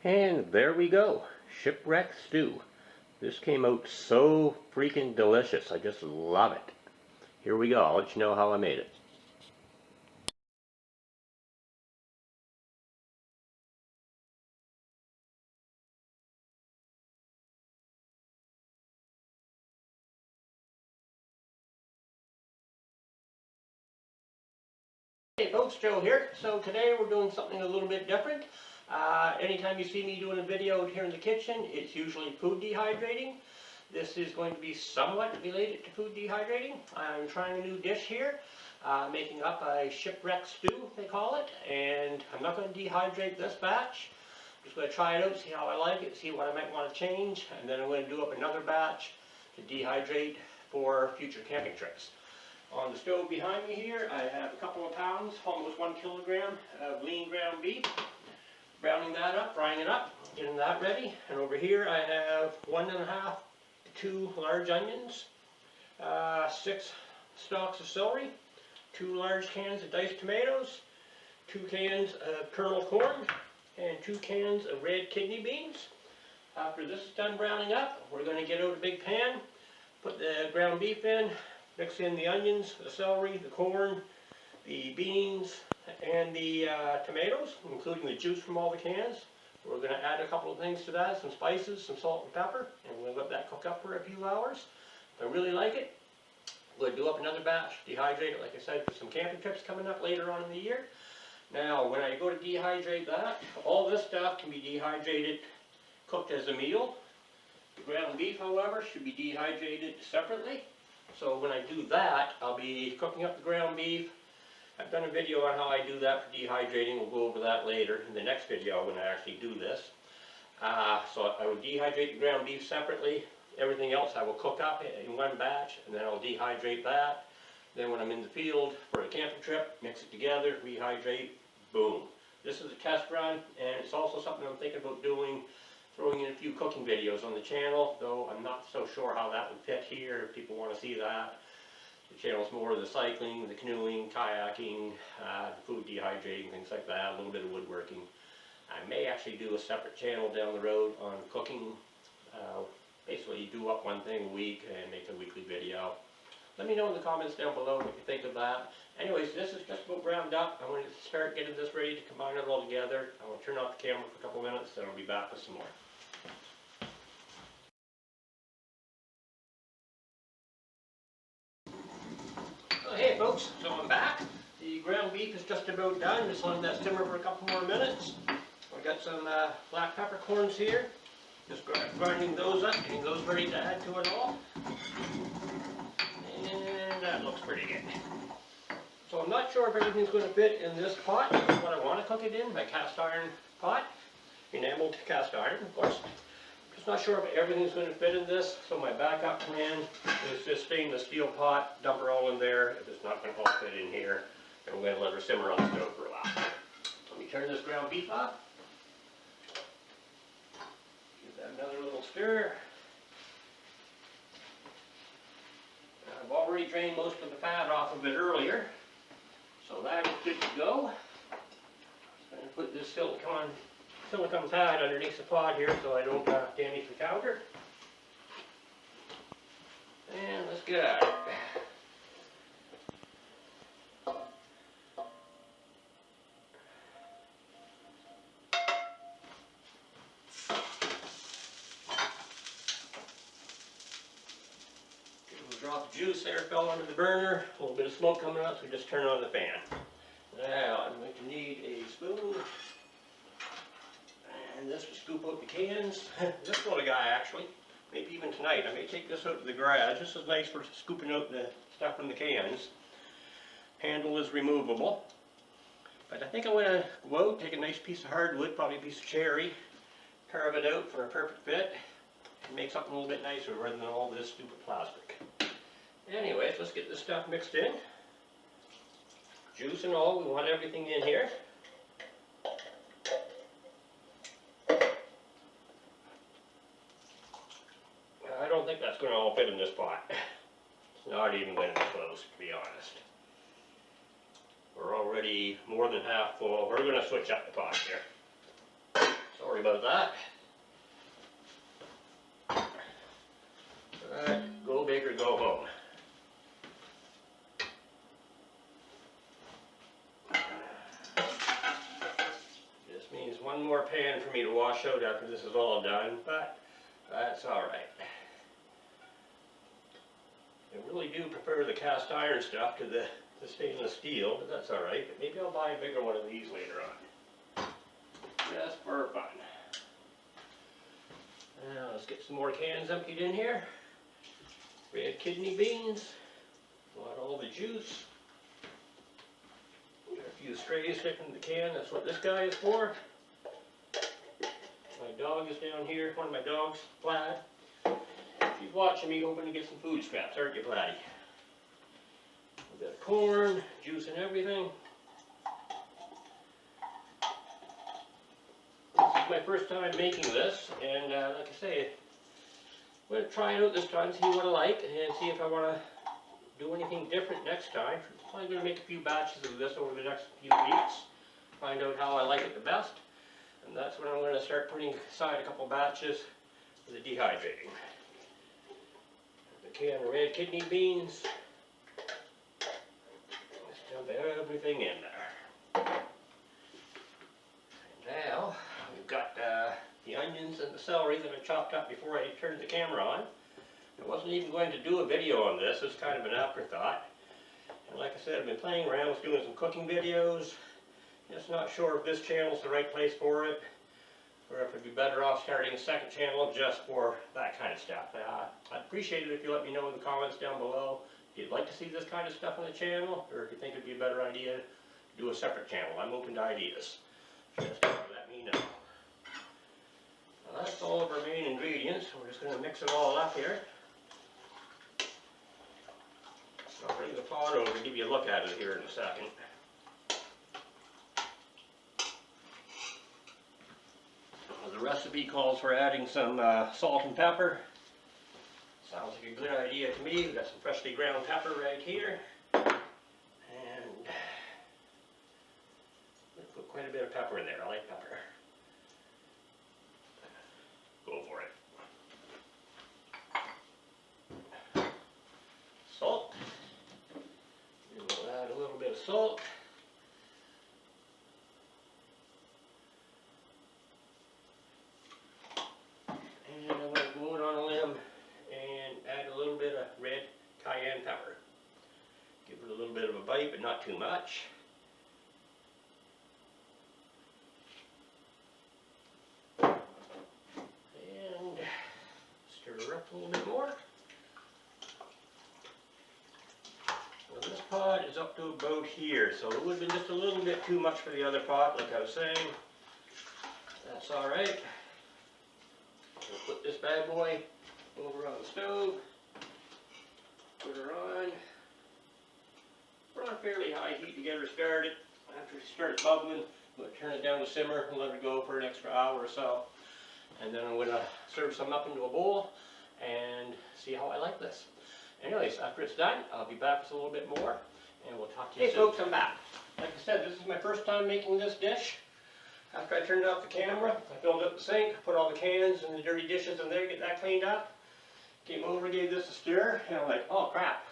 And there we go, Shipwreck Stew. This came out so freaking delicious. I just love it. Here we go. I'll let you know how I made it. Hey folks, Joe here. So today we're doing something a little bit different. Anytime you see me doing a video here in the kitchen, it's usually food dehydrating. This is going to be somewhat related to food dehydrating. I'm trying a new dish here, making up a shipwreck stew, they call it, and I'm not going to dehydrate this batch. I'm just going to try it out, see how I like it, see what I might want to change, and then I'm going to do up another batch to dehydrate for future camping trips. On the stove behind me here, I have a couple of pounds, almost 1 kilogram of lean ground beef. Browning that up, frying it up, getting that ready. And over here I have 1.5 to 2 large onions, 6 stalks of celery, 2 large cans of diced tomatoes, 2 cans of kernel corn, and 2 cans of red kidney beans. After this is done browning up, we're going to get out a big pan, put the ground beef in, mix in the onions, the celery, the corn, the beans, and the tomatoes, including the juice from all the cans. We're going to add a couple of things to that, some spices, some salt and pepper, and we'll let that cook up for a few hours. If I really like it, we'll do up another batch, dehydrate it, like I said, for some camping trips coming up later on in the year. Now, when I go to dehydrate that, all this stuff can be dehydrated, cooked as a meal. The ground beef, however, should be dehydrated separately. So when I do that, I'll be cooking up the ground beef. I've done a video on how I do that for dehydrating. We'll go over that later in the next video when I actually do this. So I would dehydrate the ground beef separately. Everything else I will cook up in one batch, and then I'll dehydrate that. Then when I'm in the field for a camping trip, mix it together, rehydrate, boom. This is a test run, and it's also something I'm thinking about doing, throwing in a few cooking videos on the channel, though I'm not so sure how that would fit here if people want to see that. The channel's more of the cycling, the canoeing, kayaking, food dehydrating, things like that, a little bit of woodworking. I may actually do a separate channel down the road on cooking. Basically, you do up one thing a week and make a weekly video. Let me know in the comments down below what you think of that. Anyways, this is just about browned up. I'm going to start getting this ready to combine it all together. I will turn off the camera for a couple minutes, then I'll be back with some more. Hey folks, so I'm back. The ground beef is just about done. Just letting that simmer for a couple more minutes. I've got some black peppercorns here. Just grinding those up, getting those ready to add to it all. And that looks pretty good. So I'm not sure if everything's going to fit in this pot. This is what I want to cook it in, my cast iron pot. Enameled cast iron, of course. Just not sure if everything's going to fit in this, so my backup plan is just stainless steel pot, dump her all in there. If it's not going to all fit in here, then we're going to let her simmer on the stove for a while. Let me turn this ground beef off. Give that another little stir. I've already drained most of the fat off of it earlier, so that is good to go. I'm going to put this silicone pad underneath the pot here so I don't damage the counter. And let's get at it. A drop of juice there fell under the burner, a little bit of smoke coming up, so we just turn on the fan. Now I'm going to need a spoon. And this will scoop out the cans. This sort of guy actually, maybe even tonight, I may take this out to the garage. This is nice for scooping out the stuff from the cans. Handle is removable. But I think I'm going to go out, take a nice piece of hardwood, probably a piece of cherry, carve it out for a perfect fit, and make something a little bit nicer rather than all this stupid plastic. Anyways, let's get this stuff mixed in. Juice and all, we want everything in here. I don't think that's going to all fit in this pot. It's not even going to be close, to be honest. We're already more than half full. We're going to switch up the pot here. Sorry worry about that. Alright, go big or go home. This means one more pan for me to wash out after this is all done, but that's alright. I really do prefer the cast iron stuff to the stainless steel, but that's alright. But maybe I'll buy a bigger one of these later on. Just for fun. Now let's get some more cans emptied in here. Red kidney beans. Want all the juice. Got a few strays sticking in the can. That's what this guy is for. My dog is down here. One of my dogs, Plaid. She's watching me hoping to get some food scraps, aren't you, Platy? A bit of corn, juice and everything. This is my first time making this, and like I say, I'm going to try it out this time, see what I like, and see if I want to do anything different next time. I'm probably going to make a few batches of this over the next few weeks, find out how I like it the best, and that's when I'm going to start putting aside a couple batches for the dehydrating. A can of red kidney beans. Let's dump everything in there. And now we've got the onions and the celery that I chopped up before I turned the camera on. I wasn't even going to do a video on this. It's kind of an afterthought. And like I said, I've been playing around with doing some cooking videos. Just not sure if this channel is the right place for it, or if it'd be better off starting a second channel just for that kind of stuff. I'd appreciate it if you let me know in the comments down below if you'd like to see this kind of stuff on the channel, or if you think it'd be a better idea to do a separate channel. I'm open to ideas. Just let me know. Now that's all of our main ingredients. We're just going to mix it all up here. I'll bring the pot over and give you a look at it here in a second. The recipe calls for adding some salt and pepper. Sounds like a good idea to me. We've got some freshly ground pepper right here. And I'm going to put quite a bit of pepper in there. I like pepper. Go for it. Salt. We'll add a little bit of salt. And I'm going to go out on a limb and add a little bit of red cayenne pepper. Give it a little bit of a bite, but not too much. And stir up a little bit more. Well, this pot is up to about here, so it would have been just a little bit too much for the other pot, like I was saying. That's alright. We'll put this bad boy over on the stove. Put her on. We're on fairly high heat to get her started. After she starts bubbling, we'll turn it down to simmer and let her go for an extra hour or so. And then I'm going to serve some up into a bowl and see how I like this. Anyways, after it's done, I'll be back with a little bit more and we'll talk to you soon. Hey folks, I'm back. Like I said, this is my first time making this dish. After I turned off the camera, I filled up the sink, put all the cans and the dirty dishes in there, get that cleaned up. Came over, gave this a stir, and I'm like, oh crap,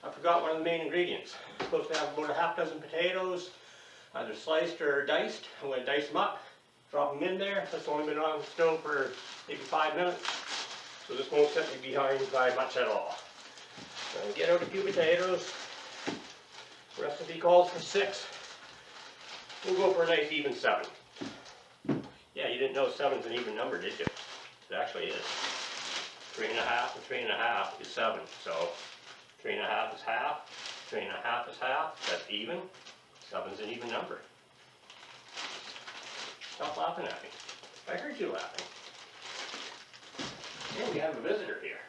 I forgot one of the main ingredients. I'm supposed to have about a half dozen potatoes, either sliced or diced. I'm going to dice them up, drop them in there. That's only been on the stove for maybe 5 minutes, so this won't set me behind by much at all. So I'll get out a few potatoes. The recipe calls for 6. We'll go for a nice even 7. Yeah, you didn't know 7's an even number, did you? It actually is. 3 1/2 and 3 1/2 is 7. So 3 1/2 is half. 3 1/2 is half. That's even. 7's an even number. Stop laughing at me. I heard you laughing. And we have a visitor here.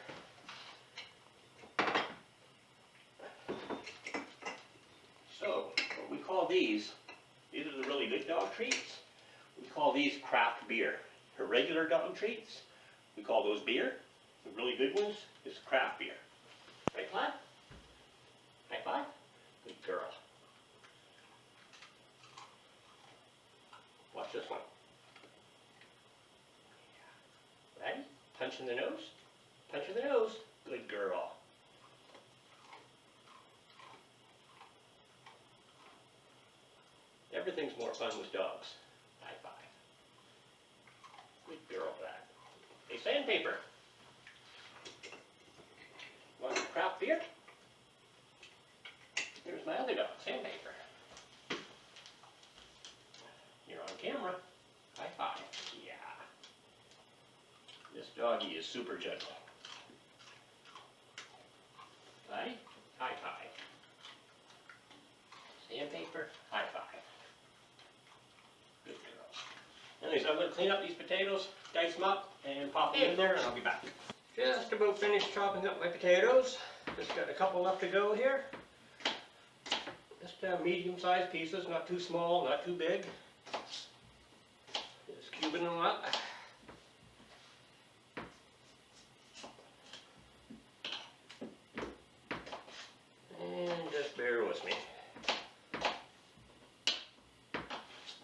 So, what we call these are the really good dog treats. We call these craft beer. For regular dog treats, we call those beer. The really good ones is craft beer. Right, Plaid? High five? Good girl. Watch this one. Punch in the nose. Punch in the nose. Good girl. Everything's more fun with dogs. High five. Good girl, that. Hey, sandpaper. Want some craft beer? Here's my other dog, Sandpaper. You're on camera. High five. Yeah. This doggy is super gentle. Buddy, high five. Sandpaper, high five. Good girl. Anyways, I'm going to clean up these potatoes, dice them up, and pop them in there, and I'll be back. Just about finished chopping up my potatoes. Just got a couple left to go here. Just medium-sized pieces, not too small, not too big. Just cubing them up. And just bear with me.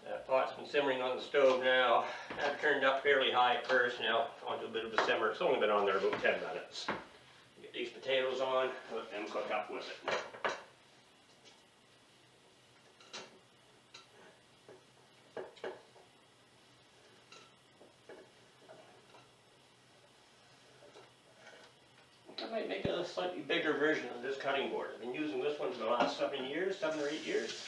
That pot's been simmering on the stove now. I've turned up fairly high at first, now onto a bit of a simmer. It's only been on there about 10 minutes. Get these potatoes on, let them cook up with it. I might make a slightly bigger version of this cutting board. I've been using this one for the last 7 years, 7 or 8 years.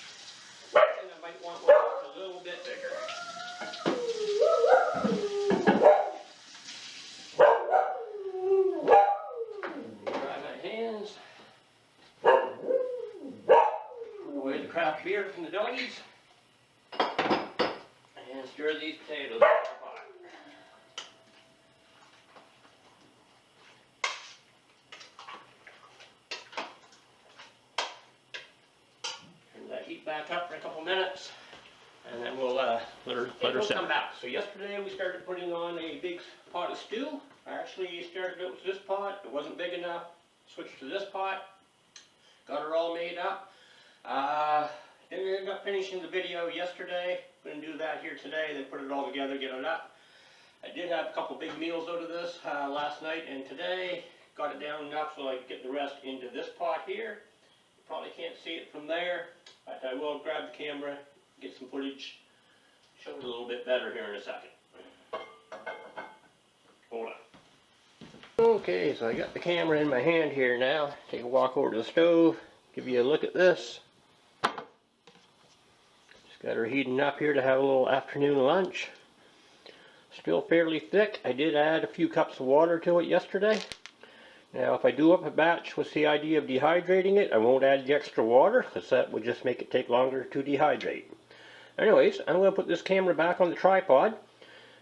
And I might want one that's a little bit bigger. Dry my hands. Put away the craft beer from the doggies. And stir these potatoes in the pot. Heat back up for a couple minutes, and then we'll let her come back. So yesterday we started putting on a big pot of stew. I actually started out with this pot. It wasn't big enough. Switched to this pot. Got her all made up. Then we got finishing the video yesterday. Going to do that here today. Then put it all together, get it up. I did have a couple big meals out of this last night and today. Got it down enough so I could get the rest into this pot here. Probably can't see it from there, but I will grab the camera, get some footage, show it a little bit better here in a second. Hold on. Okay, so I got the camera in my hand here now. Take a walk over to the stove, give you a look at this. Just got her heating up here to have a little afternoon lunch. Still fairly thick. I did add a few cups of water to it yesterday. Now if I do up a batch with the idea of dehydrating it, I won't add the extra water because that would just make it take longer to dehydrate. Anyways, I'm going to put this camera back on the tripod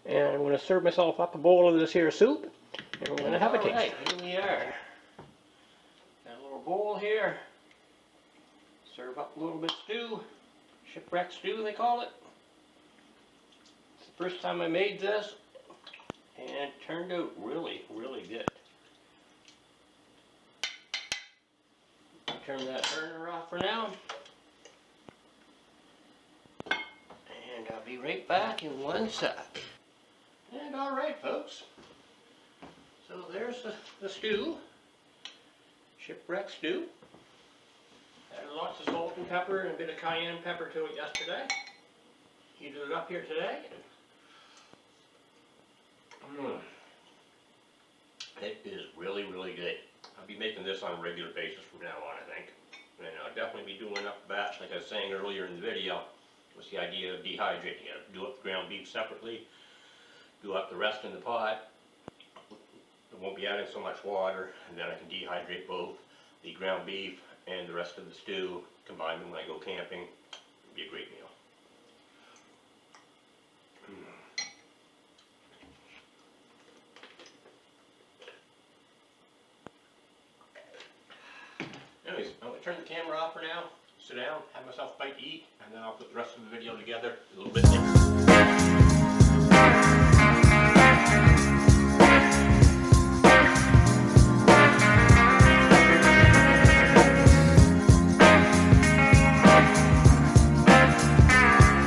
and I'm going to serve myself up a bowl of this here soup and we're going to have a taste. Alright, here we are. Got a little bowl here. Serve up a little bit of stew. Shipwreck Stew they call it. It's the first time I made this and it turned out really, really good. Turn that burner off for now. And I'll be right back in 1 sec. And alright folks. So there's the stew. Shipwreck Stew. Added lots of salt and pepper and a bit of cayenne pepper to it yesterday. Heated it up here today. It is really, really good. I'll be making this on a regular basis from now on, I think. And I'll definitely be doing up a batch, like I was saying earlier in the video, was the idea of dehydrating it. Do up the ground beef separately, do up the rest in the pot. I won't be adding so much water, and then I can dehydrate both the ground beef and the rest of the stew, combine them when I go camping. It'll be a great meal. Anyways, I'm going to turn the camera off for now, sit down, have myself a bite to eat, and then I'll put the rest of the video together a little bit later.